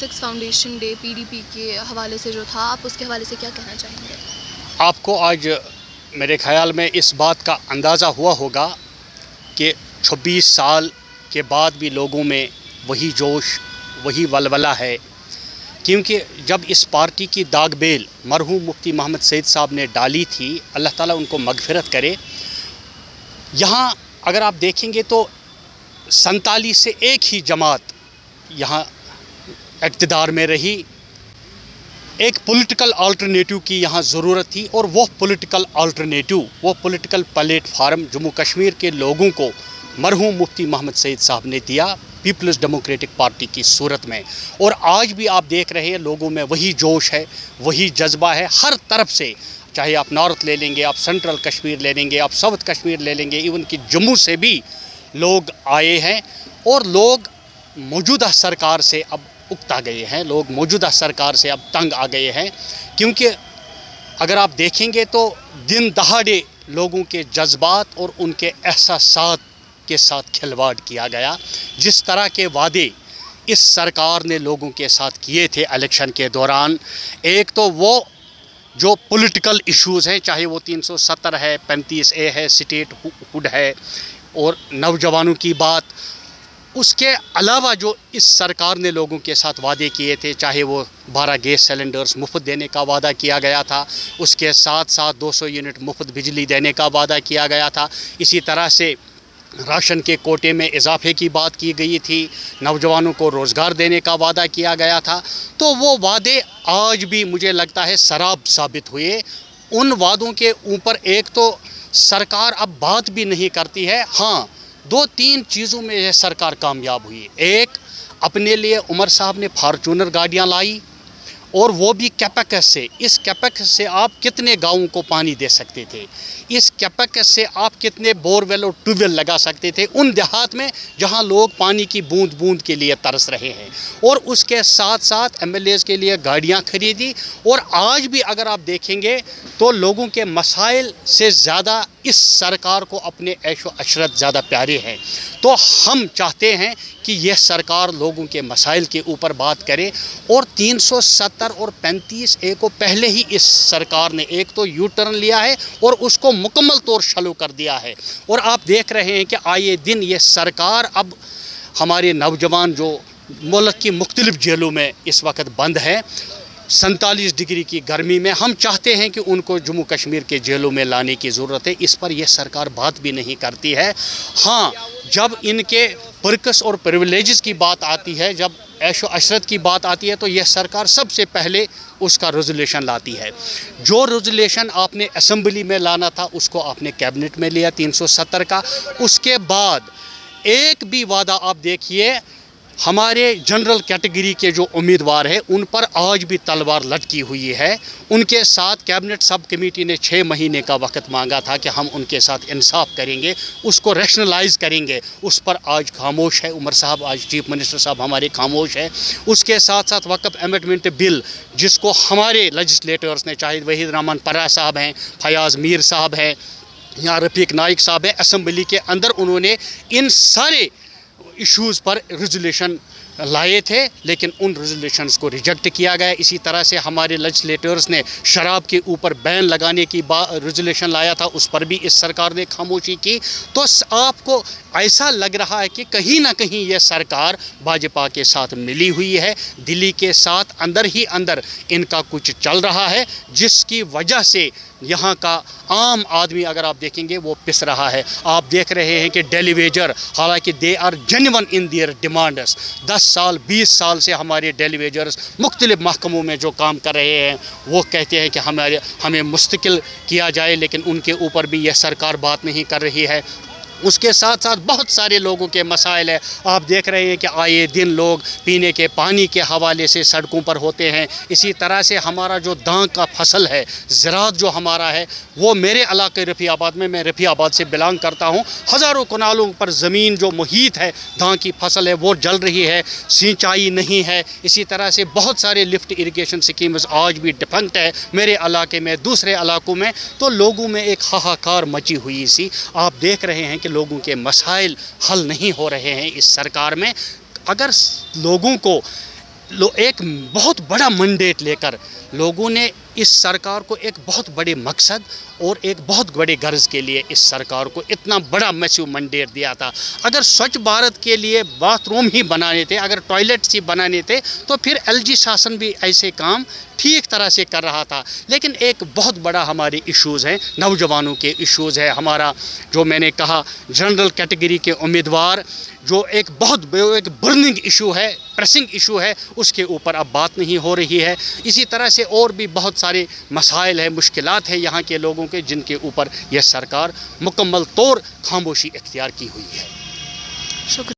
26 foundation day PDP کے حوالے سے جو تھا، آپ اس کے حوالے سے کیا کہنا چاہیں گے؟ آپ کو آج میرے خیال میں اس بات کا اندازہ ہوا ہوگا کہ 26 سال کے بعد بھی لوگوں میں وہی جوش، وہی ولولہ ہے، کیونکہ جب اس پارٹی کی داغ بیل مرحوم مفتی محمد سعید صاحب نے ڈالی تھی، اللہ تعالیٰ ان کو مغفرت کرے، یہاں اگر آپ دیکھیں گے تو 47 سے ایک ہی جماعت یہاں اقتدار میں رہی۔ ایک پولیٹیکل آلٹرنیٹو کی یہاں ضرورت تھی، اور وہ پولیٹیکل آلٹرنیٹو، وہ political plate form Jammu Kashmir کے لوگوں کو مرحوم مفتی محمد سعید صاحب نے دیا پیپلز ڈیموکریٹک پارٹی کی صورت میں۔ اور آج بھی آپ دیکھ رہے ہیں لوگوں میں وہی جوش ہے، وہی جذبہ ہے، ہر طرف سے، چاہے آپ نارتھ لے لیں گے، آپ سینٹرل کشمیر لے لیں گے، آپ ساؤتھ کشمیر لے لیں گے، ایون کہ جموں سے بھی لوگ آئے ہیں، اور لوگ موجودہ سرکار سے اب اکتا گئے ہیں، لوگ موجودہ سرکار سے اب تنگ آ گئے ہیں، کیونکہ اگر آپ دیکھیں گے تو دن دہاڑے لوگوں کے جذبات اور ان کے احساسات کے ساتھ کھلواڑ کیا گیا۔ جس طرح کے وعدے اس سرکار نے لوگوں کے ساتھ کیے تھے الیکشن کے دوران، ایک تو وہ جو پولیٹیکل ایشوز ہیں، چاہے وہ 370 ہے، 35A ہے، سٹیٹ ہوڈ ہے، اور نوجوانوں کی بات، اس کے علاوہ جو اس سرکار نے لوگوں کے ساتھ وعدے کیے تھے، چاہے وہ 12 گیس سلنڈرز مفت دینے کا وعدہ کیا گیا تھا، اس کے ساتھ ساتھ 200 یونٹ مفت بجلی دینے کا وعدہ کیا گیا تھا، اسی طرح سے راشن کے کوٹے میں اضافے کی بات کی گئی تھی، نوجوانوں کو روزگار دینے کا وعدہ کیا گیا تھا، تو وہ وعدے آج بھی مجھے لگتا ہے سراب ثابت ہوئے۔ ان وعدوں کے اوپر ایک تو سرکار اب بات بھی نہیں کرتی ہے۔ ہاں، 2-3 چیزوں میں یہ سرکار کامیاب ہوئی۔ ایک، اپنے لیے عمر صاحب نے فارچونر گاڑیاں لائی، اور وہ بھی کیپیکس سے۔ اس کیپیکس سے آپ کتنے گاؤں کو پانی دے سکتے تھے؟ اس کیپیکس سے آپ کتنے بور ویل اور ٹیوب ویل لگا سکتے تھے ان دیہات میں جہاں لوگ پانی کی بوند بوند کے لیے ترس رہے ہیں؟ اور اس کے ساتھ ساتھ MLAs کے لیے گاڑیاں خریدی۔ اور آج بھی اگر آپ دیکھیں گے تو لوگوں کے مسائل سے زیادہ اس سرکار کو اپنے عیش و عشرت زیادہ پیارے ہیں۔ تو ہم چاہتے ہیں کہ یہ سرکار لوگوں کے مسائل کے اوپر بات کرے، اور 370 اور 35A کو پہلے ہی اس سرکار نے ایک تو یو ٹرن لیا ہے اور اس کو مکمل طور شلو کر دیا ہے۔ اور آپ دیکھ رہے ہیں کہ آئے دن یہ سرکار اب ہمارے نوجوان جو ملک کی مختلف جیلوں میں اس وقت بند ہے، 47 ڈگری کی گرمی میں، ہم چاہتے ہیں کہ ان کو جموں کشمیر کے جیلوں میں لانے کی ضرورت ہے۔ اس پر یہ سرکار بات بھی نہیں کرتی ہے۔ ہاں، جب ان کے پرکس اور پریولیجز کی بات آتی ہے، جب عیش و عشرت کی بات آتی ہے، تو یہ سرکار سب سے پہلے اس کا ریزولیوشن لاتی ہے۔ جو ریزولیوشن آپ نے اسمبلی میں لانا تھا اس کو آپ نے کیبنٹ میں لیا 370 کا۔ اس کے بعد ایک بھی وعدہ آپ دیکھیے، ہمارے جنرل کیٹیگری کے جو امیدوار ہیں ان پر آج بھی تلوار لٹکی ہوئی ہے۔ ان کے ساتھ کیبنٹ سب کمیٹی نے 6 مہینے کا وقت مانگا تھا کہ ہم ان کے ساتھ انصاف کریں گے، اس کو ریشنلائز کریں گے، اس پر آج خاموش ہے عمر صاحب، آج چیف منسٹر صاحب ہمارے خاموش ہے۔ اس کے ساتھ ساتھ وقف امینڈمنٹ بل، جس کو ہمارے لیجسلیٹرز نے، چاہے وحید الرحمان پرہ صاحب ہیں، فیاض میر صاحب ہیں یا رفیق نائک صاحب ہیں، اسمبلی کے اندر انہوں نے ان سارے ایشوز پر ریزولیوشن لائے تھے، لیکن ان ریزولیوشنز کو ریجیکٹ کیا گیا۔ اسی طرح سے ہمارے لیجسلیٹرز نے شراب کے اوپر بین لگانے کی ریزولیوشن لایا تھا، اس پر بھی اس سرکار نے خاموشی کی۔ تو آپ کو ایسا لگ رہا ہے کہ کہیں نہ کہیں یہ سرکار بھاجپا کے ساتھ ملی ہوئی ہے، دلی کے ساتھ اندر ہی اندر ان کا کچھ چل رہا ہے، جس کی وجہ سے یہاں کا عام آدمی اگر آپ دیکھیں گے وہ پس رہا ہے۔ آپ دیکھ رہے ہیں کہ ڈیلی ویجر، حالانکہ they are genuine in their demands, 10 سال 20 سال سے ہمارے ڈیلی ویجرز مختلف محکموں میں جو کام کر رہے ہیں وہ کہتے ہیں کہ ہمیں مستقل کیا جائے، لیکن ان کے اوپر بھی یہ سرکار بات نہیں کر رہی ہے۔ اس کے ساتھ ساتھ بہت سارے لوگوں کے مسائل ہیں۔ آپ دیکھ رہے ہیں کہ آئے دن لوگ پینے کے پانی کے حوالے سے سڑکوں پر ہوتے ہیں۔ اسی طرح سے ہمارا جو دان کا فصل ہے، زراعت جو ہمارا ہے، وہ میرے علاقے رفیع آباد میں رفیع آباد سے بلانگ کرتا ہوں، ہزاروں کنالوں پر زمین جو محیط ہے دان کی فصل ہے وہ جل رہی ہے، سینچائی نہیں ہے۔ اسی طرح سے بہت سارے لفٹ اریگیشن سکیمز آج بھی ڈیفنکٹ ہے میرے علاقے میں، دوسرے علاقوں میں، تو لوگوں میں ایک ہاہاکار مچی ہوئی سی۔ آپ دیکھ رہے ہیں کہ لوگوں کے مسائل حل نہیں ہو رہے ہیں اس سرکار میں۔ اگر لوگوں کو ایک بہت بڑا منڈیٹ لے کر لوگوں نے اس سرکار کو ایک بہت بڑے مقصد اور ایک بہت بڑے غرض کے لیے اس سرکار کو اتنا بڑا میسو منڈیٹ دیا تھا. اگر سوچھ بھارت کے لیے باتھ روم ہی بنانے تھے, اگر ٹوائلٹس ہی بنانے تھے, تو پھر ایل جی شاسن بھی ایسے کام ٹھیک طرح سے کر رہا تھا. لیکن ایک بہت بڑا ہمارے ایشوز ہیں, نوجوانوں کے ایشوز ہے, ہمارا جو میں نے کہا جنرل کیٹیگری کے امیدوار, جو ایک برننگ ایشو ہے, پریسنگ ایشو ہے, اس کے اوپر اب بات نہیں ہو رہی ہے. اسی طرح سے اور بھی بہت سارے مسائل ہیں, مشکلات ہیں یہاں کے لوگوں کے, جن کے اوپر یہ سرکار مکمل طور خاموشی اختیار کی ہوئی ہے. شکریہ.